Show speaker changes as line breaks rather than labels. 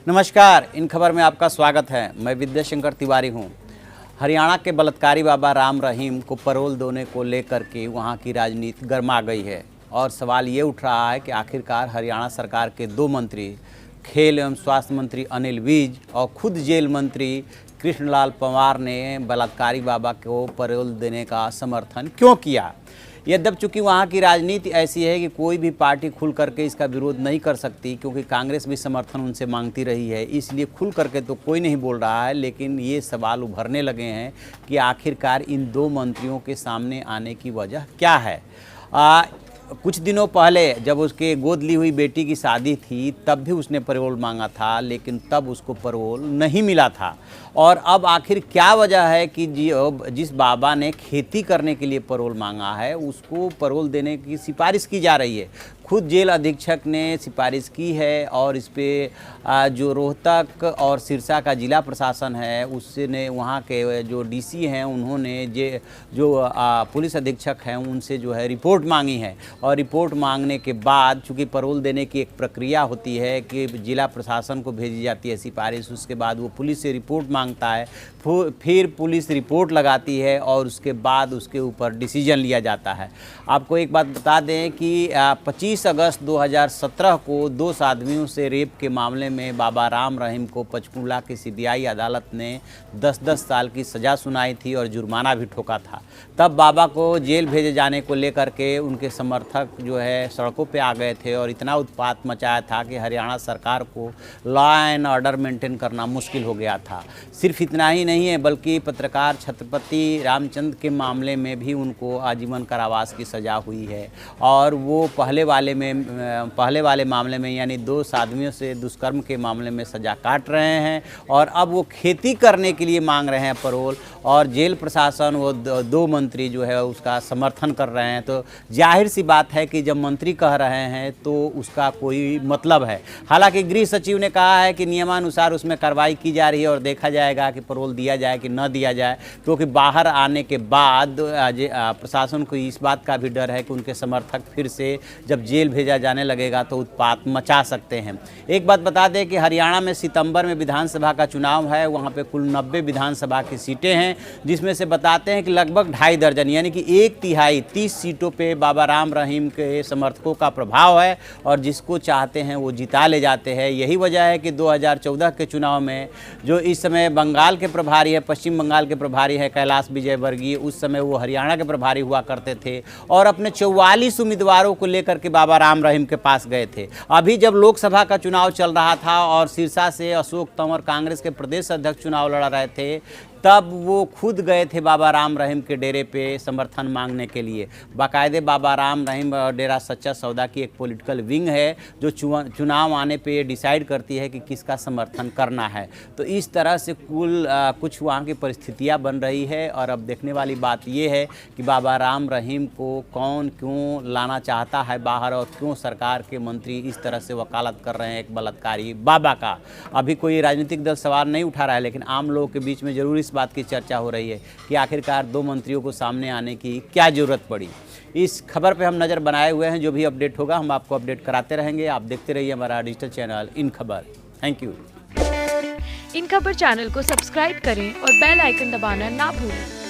नमस्कार, इन खबर में आपका स्वागत है। मैं विद्याशंकर तिवारी हूं। हरियाणा के बलात्कारी बाबा राम रहीम को पैरोल देने को लेकर के वहां की राजनीति गर्मा गई है और सवाल ये उठ रहा है कि आखिरकार हरियाणा सरकार के दो मंत्री, खेल एवं स्वास्थ्य मंत्री अनिल विज और खुद जेल मंत्री कृष्णलाल पंवार ने बलात्कारी बाबा को पैरोल देने का समर्थन क्यों किया। यद्यप चूँकि वहाँ की राजनीति ऐसी है कि कोई भी पार्टी खुल करके इसका विरोध नहीं कर सकती, क्योंकि कांग्रेस भी समर्थन उनसे मांगती रही है, इसलिए खुल करके तो कोई नहीं बोल रहा है। लेकिन ये सवाल उभरने लगे हैं कि आखिरकार इन दो मंत्रियों के सामने आने की वजह क्या है। कुछ दिनों पहले जब उसके गोद ली हुई बेटी की शादी थी तब भी उसने पैरोल मांगा था, लेकिन तब उसको पैरोल नहीं मिला था। और अब आखिर क्या वजह है कि जिस बाबा ने खेती करने के लिए पैरोल मांगा है उसको पैरोल देने की सिफारिश की जा रही है। खुद जेल अधीक्षक ने सिफारिश की है और इस पर जो रोहतक और सिरसा का जिला प्रशासन है उसने, वहाँ के जो डीसी हैं उन्होंने जो पुलिस अधीक्षक हैं उनसे जो है रिपोर्ट मांगी है। और रिपोर्ट मांगने के बाद चूँकि पैरोल देने की एक प्रक्रिया होती है कि जिला प्रशासन को भेजी जाती है सिफारिश, उसके बाद वो पुलिस से रिपोर्ट मांगता है, फिर पुलिस रिपोर्ट लगाती है और उसके बाद उसके ऊपर डिसीजन लिया जाता है। आपको एक बात बता दें कि 25 अगस्त 2017 को दो आदमियों से रेप के मामले में बाबा राम रहीम को पंचकुला की सीबीआई अदालत ने 10-10 साल की सज़ा सुनाई थी और जुर्माना भी ठोका था। तब बाबा को जेल भेजे जाने को लेकर के उनके समर्थक जो है सड़कों पे आ गए थे और इतना उत्पात मचाया था कि हरियाणा सरकार को लॉ एंड ऑर्डर मेंटेन करना मुश्किल हो गया था। सिर्फ इतना ही नहीं है बल्कि पत्रकार छत्रपति रामचंद्र के मामले में भी उनको आजीवन कारावास की सज़ा हुई है। और वो पहले वाले मामले में यानी दो आदमियों से दुष्कर्म के मामले में सज़ा काट रहे हैं और अब वो खेती करने के लिए मांग रहे हैं पैरोल, और जेल प्रशासन वो दो मंत्री जो है उसका समर्थन कर रहे हैं। तो जाहिर सी बात है कि जब मंत्री कह रहे हैं तो उसका कोई मतलब है। हालांकि गृह सचिव ने कहा है कि नियमानुसार उसमें कार्रवाई की जा रही है और देखा जाएगा कि पैरोल दिया जाए कि न दिया जाए, क्योंकि बाहर आने के बाद प्रशासन को इस बात का भी डर है कि उनके समर्थक फिर से जब जेल भेजा जाने लगेगा तो उत्पात मचा सकते हैं। एक बात बता दें कि हरियाणा में सितंबर में विधानसभा का चुनाव है, वहाँ पे कुल 90 विधानसभा की सीटें हैं, जिसमें से बताते हैं कि लगभग 2.5 दर्जन यानी कि 1/3 30 सीटों पे बाबा राम रहीम के समर्थकों का प्रभाव है और जिसको चाहते हैं वो जिता ले जाते हैं। यही वजह है कि 2014 के चुनाव में जो इस समय बंगाल के प्रभारी है, पश्चिम बंगाल के प्रभारी है कैलाश विजयवर्गीय, उस समय वो हरियाणा के प्रभारी हुआ करते थे और अपने 44 उम्मीदवारों को लेकर के बाबा राम रहीम के पास गए थे। अभी जब लोकसभा का चुनाव चल रहा था और सिरसा से अशोक तंवर कांग्रेस के प्रदेश अध्यक्ष चुनाव लड़ा रहे थे, तब वो खुद गए थे बाबा राम रहीम के डेरे पे समर्थन मांगने के लिए। बाकायदे बाबा राम रहीम डेरा सच्चा सौदा की एक पॉलिटिकल विंग है जो चुनाव आने पे डिसाइड करती है कि किसका समर्थन करना है। तो इस तरह से कुछ वहाँ की परिस्थितियाँ बन रही है और अब देखने वाली बात ये है कि बाबा राम रहीम को कौन क्यों लाना चाहता है बाहर और क्यों सरकार के मंत्री इस तरह से वकालत कर रहे हैं एक बलात्कारी बाबा का। अभी कोई राजनीतिक दल सवाल नहीं उठा रहा है, लेकिन आम लोगों के बीच में जरूर इस बात की चर्चा हो रही है कि आखिरकार दो मंत्रियों को सामने आने की क्या जरूरत पड़ी। इस खबर पे हम नज़र बनाए हुए हैं, जो भी अपडेट होगा हम आपको अपडेट कराते रहेंगे। आप देखते रहिए हमारा डिजिटल चैनल इन खबर। Thank you.
इन खबर चैनल को सब्सक्राइब करें और बेल आइकन दबाना ना भूलें।